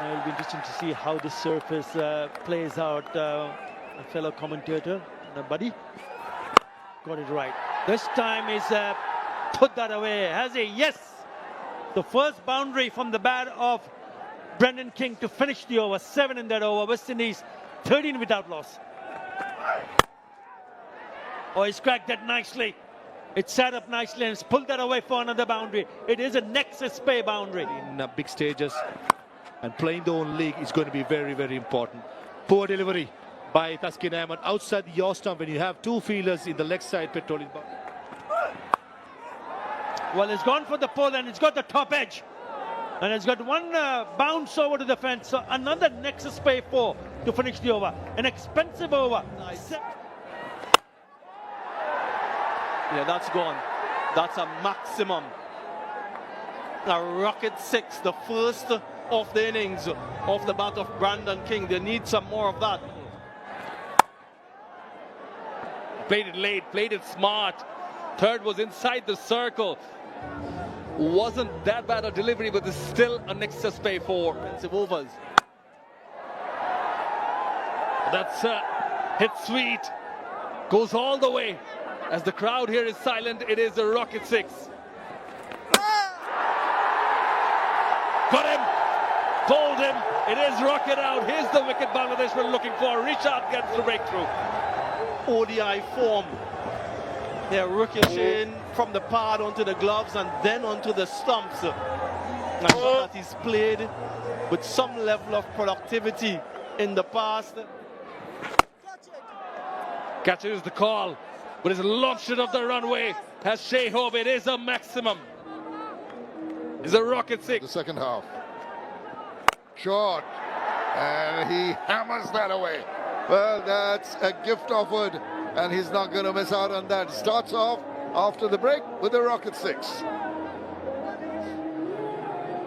It'll be interesting to see how this surface plays out. A fellow commentator, buddy, got it right. This time he's put that away, has he? Yes! The first boundary from the bat of Brendan King to finish the over. 7 in that over. West Indies 13 without loss. Oh, he's cracked that nicely. It sat up nicely and he's pulled that away for another boundary. It is a nexus pay boundary. In big stages and playing the own league is going to be very, very important. Poor delivery by Taskin Ahmed outside the yaw stump when you have two fielders in the leg side patrolling. Well, it's gone for the pole and it's got the top edge. And it's got one bounce over to the fence. So another nexus pay 4 to finish the over. An expensive over. Nice. Yeah, that's gone. That's a maximum. A rocket 6, the first of the innings of the bat of Brandon King. They need some more of that. Played it late, played it smart. Third was inside the circle. Wasn't that bad a delivery, but it's still a nexus pay 4 expensive overs. That's hit sweet. Goes all the way. As the crowd here is silent, it is a rocket 6. Got him. Told him. It is rocket out. Here's the wicket Bangladesh were looking for. Richard gets the breakthrough. ODI form. They're ricocheting from the pad onto the gloves and then onto the stumps. And that he's played with some level of productivity in the past. Catcher is the call. But it's launched it off the runway. Has Shea Hope. It is a maximum. It's a rocket 6. The second half. Short. And he hammers that away. Well, that's a gift offered. And he's not going to miss out on that. Starts off after the break with a rocket 6.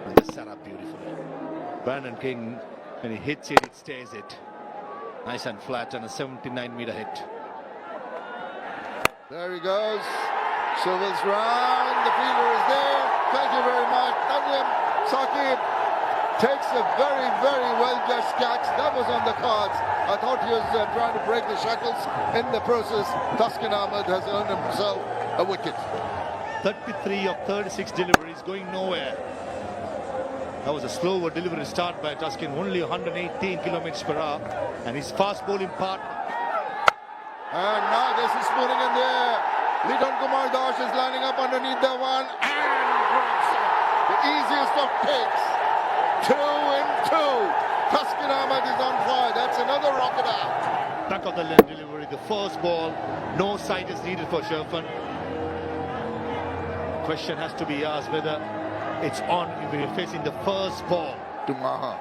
And this set up beautifully. Brandon King, when he hits it, it stays it. Nice and flat and a 79-meter hit. There he goes. Swivels round. The fielder is there. Thank you very much. Najim Saqib takes a very, very well-judged catch. That was on the cards. I thought he was trying to break the shackles. In the process, Taskin Ahmed has earned himself a wicket. 33 of 36 deliveries going nowhere. That was a slower delivery start by Taskin, only 118 kilometers per hour. And his fast bowling partner. And now this is spooning in there. Liton Kumar Das is lining up underneath the one and breaks it. The easiest of picks. 2 in 2. Taskin Ahmed is on fire. That's another rocket out. Back of the left delivery, the first ball. No sight is needed for Sherfan. Question has to be asked whether it's on if we're facing the first ball. To Maha.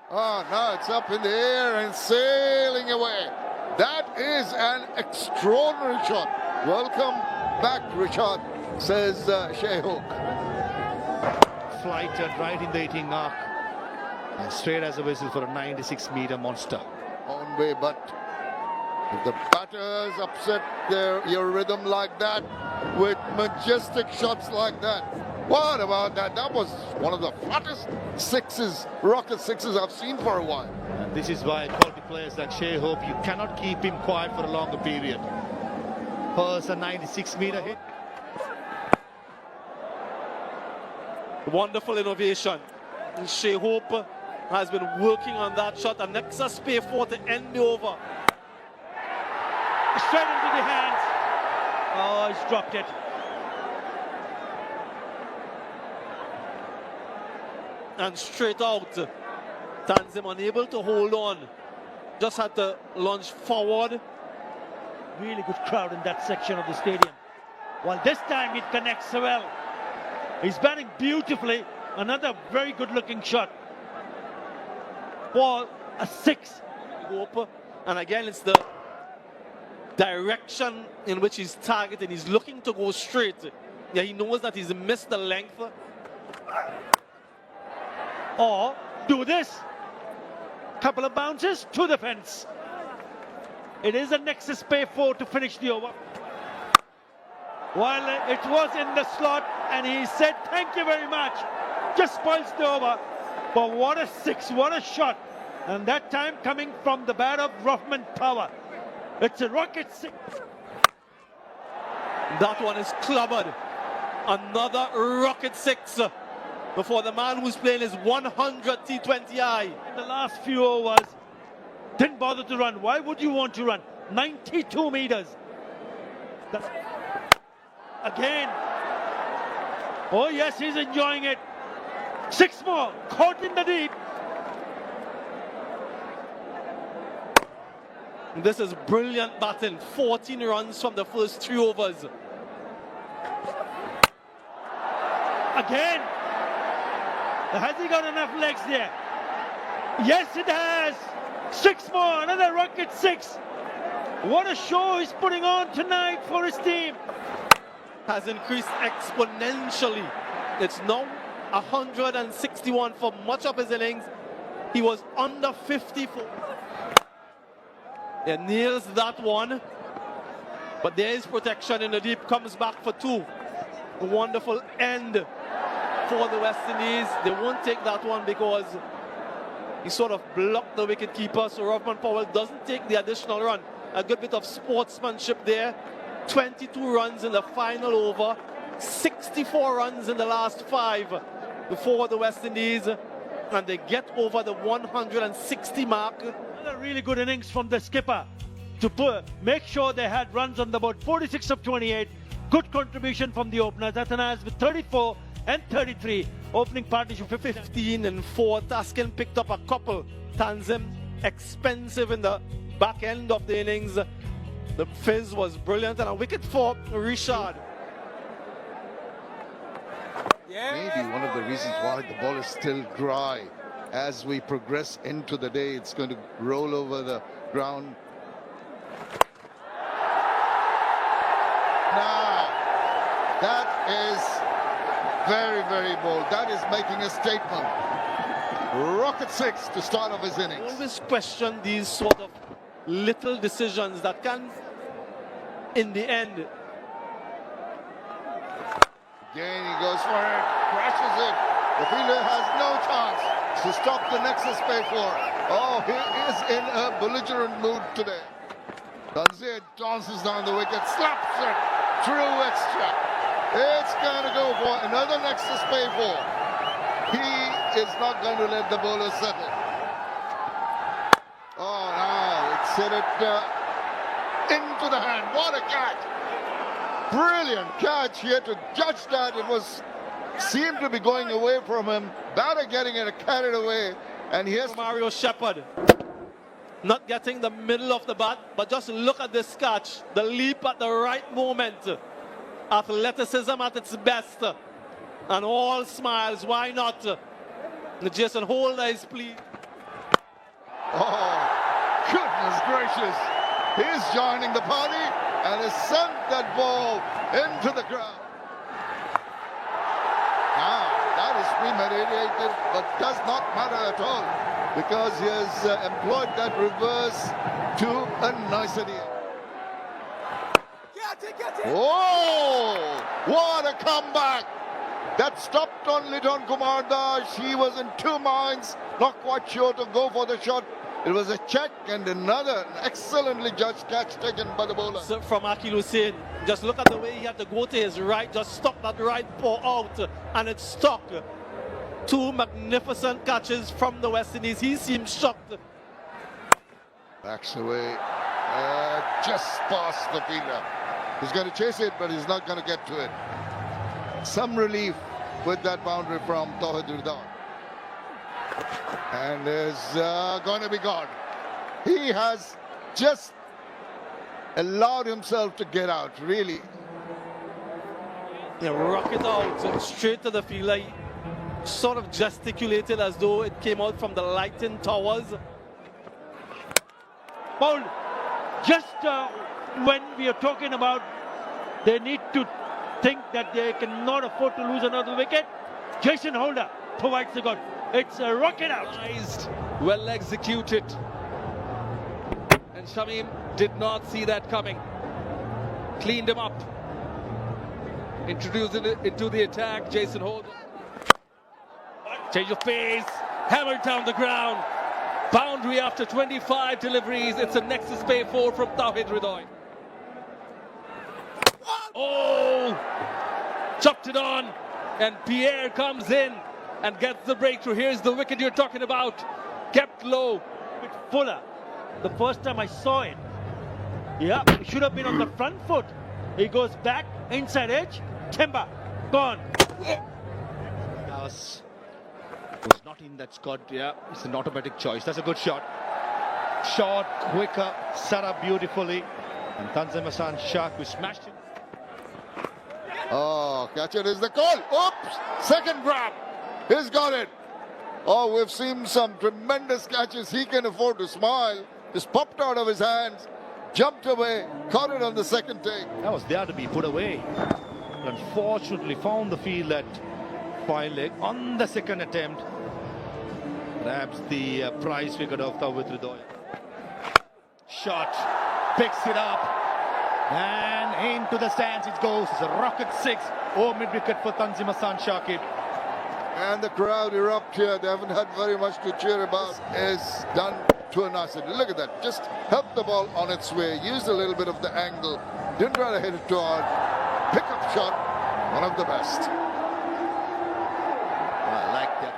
Oh, now it's up in the air and sailing away. That is an extraordinary shot. Welcome back, Richard, says Shea Hope. Flighted right in the 18 arc. And straight as a whistle for a 96-meter monster. On way, but if the batters upset your rhythm like that, with majestic shots like that, what about that? That was one of the flattest sixes, rocket 6s I've seen for a while. And this is why quality players like Shea Hope, you cannot keep him quiet for a longer period. First a 96-meter hit. Wonderful innovation. Shea Hope has been working on that shot. A nexus pay 4 to end the over. Straight into the hands. Oh, he's dropped it. And straight out. Tanzim unable to hold on. Just had to lunge forward. Really good crowd in that section of the stadium. Well, this time it connects well. He's batting beautifully. Another very good looking shot. For a 6. And again, it's the direction in which he's targeting. He's looking to go straight. Yeah, he knows that he's missed the length. Or do this. Couple of bounces to the fence. It is a nexus pay 4 to finish the over. While it was in the slot and he said thank you very much. Just spoils the over. But what a six, what a shot. And that time coming from the bat of Powell. It's a rocket six. That one is clobbered. Another rocket six before the man who's playing his 100 T20I. In the last few overs, didn't bother to run. Why would you want to run? 92 meters. Again. Oh yes, he's enjoying it. 6 more, caught in the deep. This is brilliant batting. 14 runs from the first 3 overs. Again. Has he got enough legs there? Yes, it has. 6 more, another rocket 6. What a show he's putting on tonight for his team. Has increased exponentially. It's now 161 for much of his innings. He was under 54. He nails that one. But there is protection in the deep. Comes back for 2. A wonderful end for the West Indies. They won't take that one because he sort of blocked the wicket keeper. So Powell doesn't take the additional run. A good bit of sportsmanship there. 22 runs in the final over. 64 runs in the last 5 before the West Indies. And they get over the 160 mark. Another really good innings from the skipper to make sure they had runs on the board. 46 of 28. Good contribution from the openers. Athanas with 34 and 33. Opening partnership 15 and 4. Taskin picked up a couple. Tanzim expensive in the back end of the innings. The fizz was brilliant and a wicket for Richard. Maybe one of the reasons why the ball is still dry. As we progress into the day, it's going to roll over the ground. Now, that is very, very bold. That is making a statement. Rocket 6 to start off his innings. Always question these sort of little decisions that can, in the end. Again, he goes for it, crashes it. The fielder has no chance to stop the Nexus play for. Oh, he is in a belligerent mood today. Does it, dances down the wicket, slaps it through extra. It's going to go for another Nexus play for. He is not going to let the bowler settle. Oh, now it's hit it into the hand. What a catch! Brilliant catch. He had to judge that. It seemed to be going away from him. Batter getting it carried away, and he has Mario Shepherd not getting the middle of the bat, but just look at this catch. The leap at the right moment. Athleticism at its best. And all smiles. Why not? Jason Holder is pleased. Oh, goodness gracious. He's joining the party and has sent that ball into the ground. Now, that is premeditated, but does not matter at all because he has employed that reverse to a nicety. Oh, what a comeback! That stopped on Liton Kumar Das. He was in 2 minds, not quite sure to go for the shot. It was a check and another excellently judged catch taken by the bowler. So from Akil Hussain, just look at the way he had to go to his right, just stop that right paw out, and it stuck. 2 magnificent catches from the West Indies. He seemed shocked. Backs away, just past the fielder. He's going to chase it, but he's not going to get to it. Some relief with that boundary from Tawhid Ridwan. And is going to be gone. He has just allowed himself to get out, really. Yeah, rocket out straight to the fielder. He sort of gesticulated as though it came out from the lighting towers. Paul, just when we are talking about they need to think that they cannot afford to lose another wicket, Jason Holder provides the goal. It's a rocket out. Well executed. And Shamim did not see that coming. Cleaned him up. Introduced it into the attack. Jason Holder. Change of pace. hammered down the ground. Boundary after 25 deliveries. It's a Nexus Pay 4 from Tawhid Ridoy. Oh! Chopped it on, and Pierre comes in and gets the breakthrough. Here's the wicket you're talking about. Kept low. Bit fuller. The first time I saw it, yeah, it should have been on the front foot. He goes back, inside edge, timber, gone. Was not in that squad. Yeah, it's an automatic choice. That's a good shot. Short, quicker, set up beautifully. And Tanzim Hassan Shah, who smashed it. Oh, catcher is the call. Oops! Second grab. He's got it. Oh, we've seen some tremendous catches. He can afford to smile. Just popped out of his hands, jumped away, caught it on the second take. That was there to be put away. Unfortunately, found the field at fine leg on the second attempt. Grabs the prize wicket of Tawhid Ridoy. Shot, picks it up, and into the stands it goes. It's a rocket 6. Oh, mid-wicket for Tanzim Hassan Shakib. And the crowd erupt here. They haven't had very much to cheer about. Is done to a nasty. Look at that. Just helped the ball on its way. Used a little bit of the angle. Didn't try to hit it too hard. Pick-up shot. One of the best. I like that.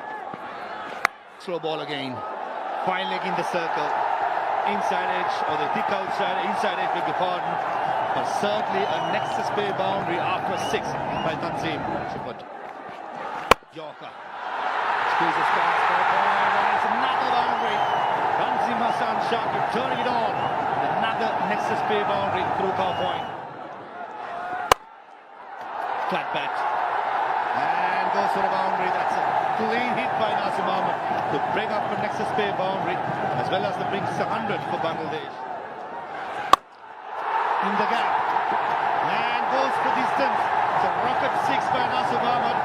Slow ball again. Fine leg in the circle. Inside edge, or the thick outside. Inside edge, beg your pardon. But certainly a Nexus Pay boundary after 6 by Tanzim. Yorker squeezes past for a point, and it's another boundary. Tanzim Hassan Shakib turning it on. Another Nexus Pay boundary through car point. Flat bat. And goes for a boundary. That's a clean hit by Nasim Ahmed to break up a Nexus Pay boundary, as well as the brings 100 for Bangladesh. In the gap. And goes for distance. It's a rocket 6 by Nasim Ahmed,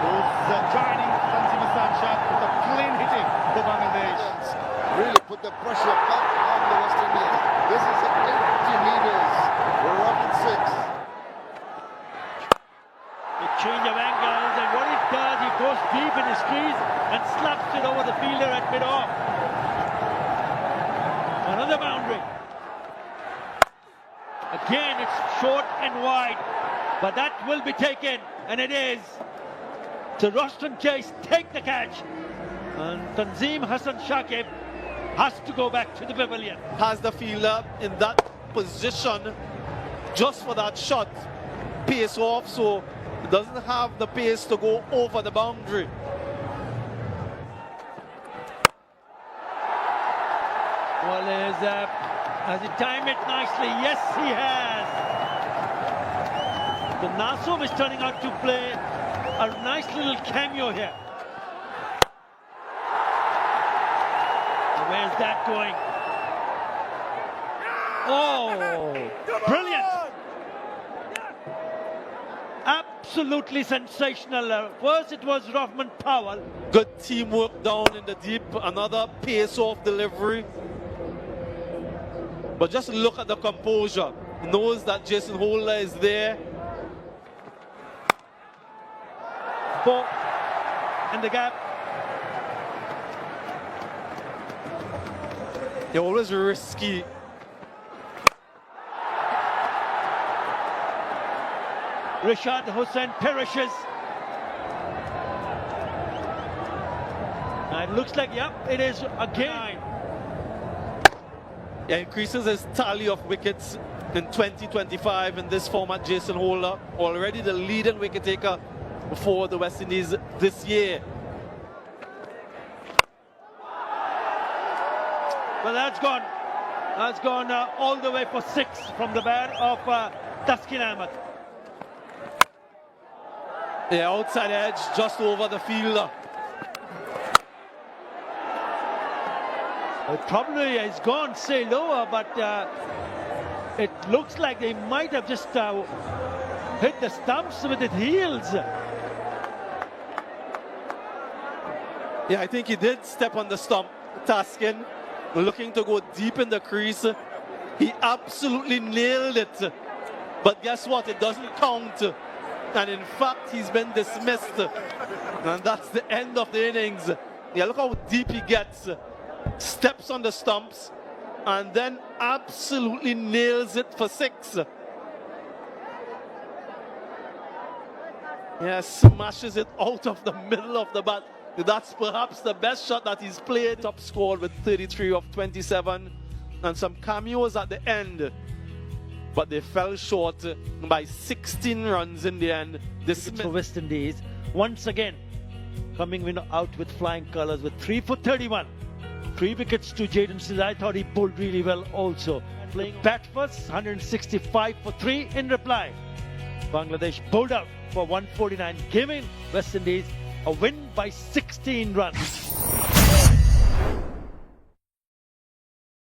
who's joining Tanzim Hassan Shah with a clean hitting for Bangladesh. Really put the pressure back on the West Indies. This is at 80 meters. Rocket 6. A change of angles, and what it does, he goes deep in his crease and slaps it over the fielder at mid-off. Another boundary. Again, it's short and wide, but that will be taken, and it is. So Roston Chase take the catch, and Tanzim Hassan Shakib has to go back to the pavilion. Has the fielder in that position just for that shot, pace off, so it doesn't have the pace to go over the boundary. Well, has he timed it nicely? Yes, he has. The Nasom is turning out to play a nice little cameo here. Where's that going? Oh, brilliant. Absolutely sensational. First it was Rahman Powell. Good teamwork down in the deep, another pace off delivery. But just look at the composure. He knows that Jason Holder is there. Four in the gap. They're always risky. Rashad Hussain perishes. And it looks like, yep, it is again. Yeah, increases his tally of wickets in 2025 in this format. Jason Holder, already the leading wicket taker for the West Indies this year. Well, that's gone. That's gone all the way for 6 from the bat of Taskin Ahmed. Yeah, outside edge, just over the fielder. It probably has gone, say, lower, but it looks like they might have just hit the stumps with its heels. Yeah, I think he did step on the stump, Taskin, looking to go deep in the crease. He absolutely nailed it. But guess what? It doesn't count. And in fact, he's been dismissed. And that's the end of the innings. Yeah, look how deep he gets. Steps on the stumps and then absolutely nails it for 6. Yeah, smashes it out of the middle of the bat. That's perhaps the best shot that he's played. Top scored with 33 of 27 and some cameos at the end. But they fell short by 16 runs in the end. This For West Indies, once again, coming out with flying colours with 3 for 31. 3 wickets to Jaden Steele. I thought he bowled really well also. Playing bat first, 165 for 3 in reply. Bangladesh bowled out for 149, giving West Indies a win by 16 runs.